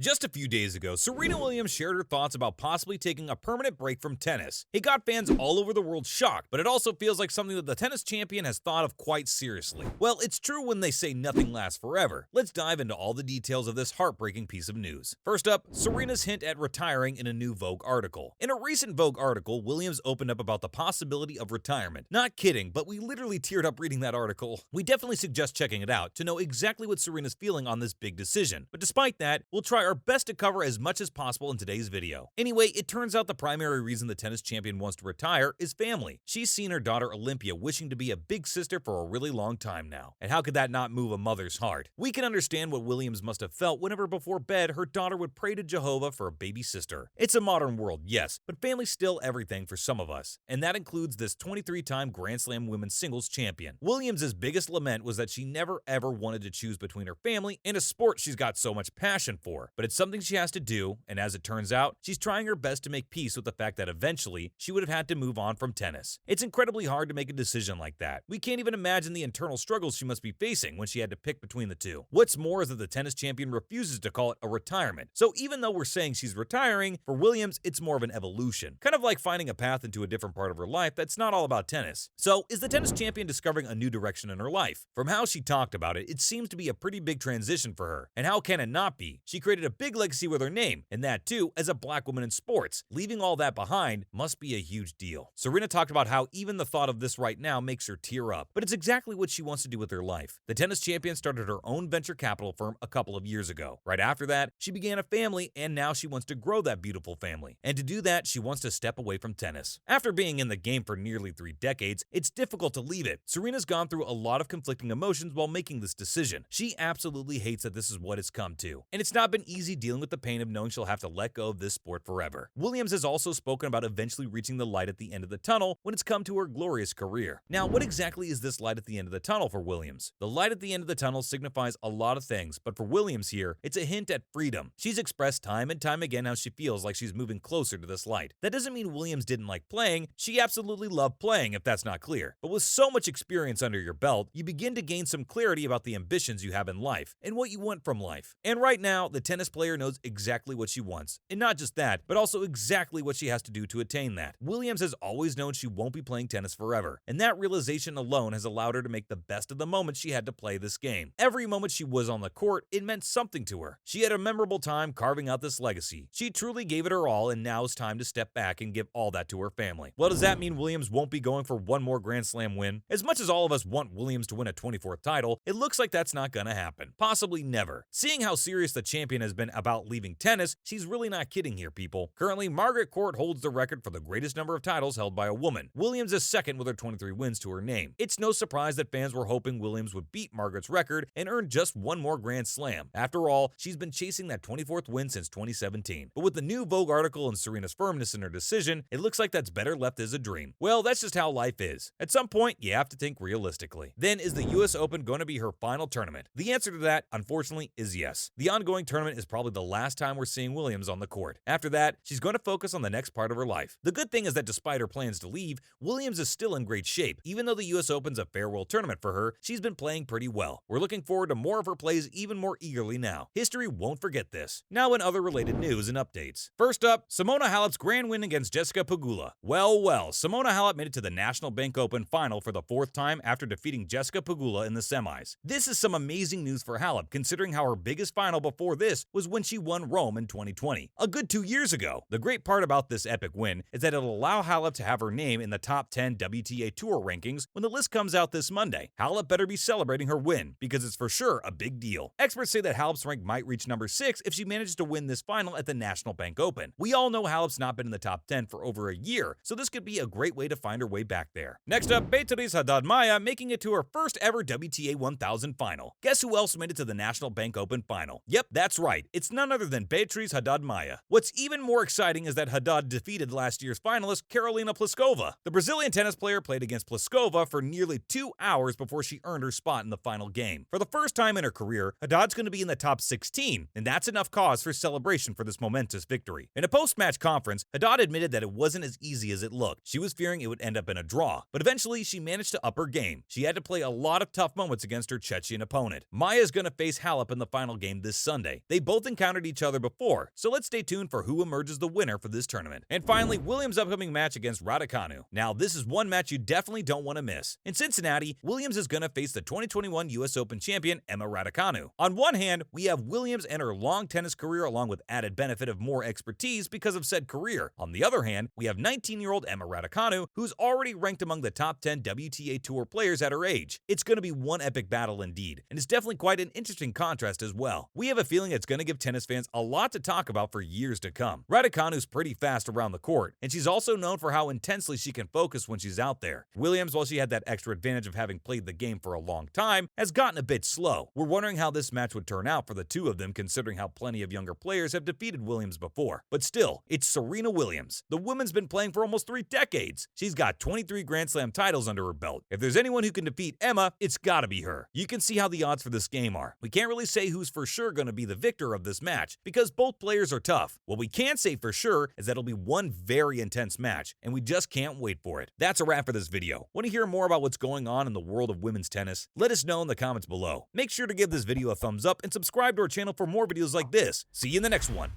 Just a few days ago, Serena Williams shared her thoughts about possibly taking a permanent break from tennis. It got fans all over the world shocked, but it also feels like something that the tennis champion has thought of quite seriously. Well, it's true when they say nothing lasts forever. Let's dive into all the details of this heartbreaking piece of news. First up, Serena's hint at retiring in a new Vogue article. In a recent Vogue article, Williams opened up about the possibility of retirement. Not kidding, but we literally teared up reading that article. We definitely suggest checking it out to know exactly what Serena's feeling on this big decision. But despite that, we'll try our best to cover as much as possible in today's video. Anyway, it turns out the primary reason the tennis champion wants to retire is family. She's seen her daughter Olympia wishing to be a big sister for a really long time now. And how could that not move a mother's heart? We can understand what Williams must have felt whenever before bed her daughter would pray to Jehovah for a baby sister. It's a modern world, yes, but family's still everything for some of us. And that includes this 23-time Grand Slam women's singles champion. Williams' biggest lament was that she never ever wanted to choose between her family and a sport she's got so much passion for. But it's something she has to do, and as it turns out, she's trying her best to make peace with the fact that eventually she would have had to move on from tennis. It's incredibly hard to make a decision like that. We can't even imagine the internal struggles she must be facing when she had to pick between the two. What's more is that the tennis champion refuses to call it a retirement. So even though we're saying she's retiring, for Williams, it's more of an evolution. Kind of like finding a path into a different part of her life that's not all about tennis. So is the tennis champion discovering a new direction in her life? From how she talked about it, it seems to be a pretty big transition for her. And how can it not be? She created a big legacy with her name, and that too as a black woman in sports. Leaving all that behind must be a huge deal. Serena talked about how even the thought of this right now makes her tear up, but it's exactly what she wants to do with her life. The tennis champion started her own venture capital firm a couple of years ago. Right after that, she began a family, and now she wants to grow that beautiful family. And to do that, she wants to step away from tennis. After being in the game for nearly 3 decades, it's difficult to leave it. Serena's gone through a lot of conflicting emotions while making this decision. She absolutely hates that this is what it's come to, and it's not been easy dealing with the pain of knowing she'll have to let go of this sport forever. Williams has also spoken about eventually reaching the light at the end of the tunnel when it's come to her glorious career. Now, what exactly is this light at the end of the tunnel for Williams? The light at the end of the tunnel signifies a lot of things, but for Williams here, it's a hint at freedom. She's expressed time and time again how she feels like she's moving closer to this light. That doesn't mean Williams didn't like playing. She absolutely loved playing, if that's not clear. But with so much experience under your belt, you begin to gain some clarity about the ambitions you have in life and what you want from life. And right now, the tennis player knows exactly what she wants. And not just that, but also exactly what she has to do to attain that. Williams has always known she won't be playing tennis forever, and that realization alone has allowed her to make the best of the moments she had to play this game. Every moment she was on the court, it meant something to her. She had a memorable time carving out this legacy. She truly gave it her all, and now it's time to step back and give all that to her family. Well, does that mean Williams won't be going for one more Grand Slam win? As much as all of us want Williams to win a 24th title, it looks like that's not gonna happen. Possibly never. Seeing how serious the champion has been about leaving tennis, she's really not kidding here, people. Currently, Margaret Court holds the record for the greatest number of titles held by a woman. Williams is second with her 23 wins to her name. It's no surprise that fans were hoping Williams would beat Margaret's record and earn just one more Grand Slam. After all, she's been chasing that 24th win since 2017. But with the new Vogue article and Serena's firmness in her decision, it looks like that's better left as a dream. Well, that's just how life is. At some point, you have to think realistically. Then, is the US Open going to be her final tournament? The answer to that, unfortunately, is yes. The ongoing tournament is probably the last time we're seeing Williams on the court. After that, she's going to focus on the next part of her life. The good thing is that despite her plans to leave, Williams is still in great shape. Even though the US Open's a farewell tournament for her, she's been playing pretty well. We're looking forward to more of her plays even more eagerly now. History won't forget this. Now in other related news and updates. First up, Simona Halep's grand win against Jessica Pegula. Well, Simona Halep made it to the National Bank Open final for the 4th time after defeating Jessica Pegula in the semis. This is some amazing news for Halep, considering how her biggest final before this was when she won Rome in 2020, a good 2 years ago. The great part about this epic win is that it'll allow Halep to have her name in the top 10 WTA Tour rankings when the list comes out this Monday. Halep better be celebrating her win, because it's for sure a big deal. Experts say that Halep's rank might reach number 6 if she manages to win this final at the National Bank Open. We all know Halep's not been in the top 10 for over a year, so this could be a great way to find her way back there. Next up, Beatriz Haddad Maia making it to her first ever WTA 1000 final. Guess who else made it to the National Bank Open final? Yep, that's right. It's none other than Beatriz Haddad Maia. What's even more exciting is that Haddad defeated last year's finalist Karolina Pliskova. The Brazilian tennis player played against Pliskova for nearly 2 hours before she earned her spot in the final game. For the first time in her career, Haddad's going to be in the top 16, and that's enough cause for celebration for this momentous victory. In a post-match conference, Haddad admitted that it wasn't as easy as it looked. She was fearing it would end up in a draw, but eventually she managed to up her game. She had to play a lot of tough moments against her Chechen opponent. Maia is going to face Halep in the final game this Sunday. They both encountered each other before, so let's stay tuned for who emerges the winner for this tournament. And finally, Williams' upcoming match against Raducanu. Now, this is one match you definitely don't want to miss. In Cincinnati, Williams is going to face the 2021 US Open champion Emma Raducanu. On one hand, we have Williams and her long tennis career along with added benefit of more expertise because of said career. On the other hand, we have 19-year-old Emma Raducanu, who's already ranked among the top 10 WTA Tour players at her age. It's going to be one epic battle indeed, and it's definitely quite an interesting contrast as well. We have a feeling it's going to give tennis fans a lot to talk about for years to come. Raducanu's pretty fast around the court, and she's also known for how intensely she can focus when she's out there. Williams, while she had that extra advantage of having played the game for a long time, has gotten a bit slow. We're wondering how this match would turn out for the two of them, considering how plenty of younger players have defeated Williams before. But still, it's Serena Williams. The woman's been playing for almost 3 decades. She's got 23 Grand Slam titles under her belt. If there's anyone who can defeat Emma, it's gotta be her. You can see how the odds for this game are. We can't really say who's for sure going to be the victor of this match because both players are tough. What we can say for sure is that it'll be one very intense match, and we just can't wait for it. That's a wrap for this video. Want to hear more about what's going on in the world of women's tennis? Let us know in the comments below. Make sure to give this video a thumbs up and subscribe to our channel for more videos like this. See you in the next one.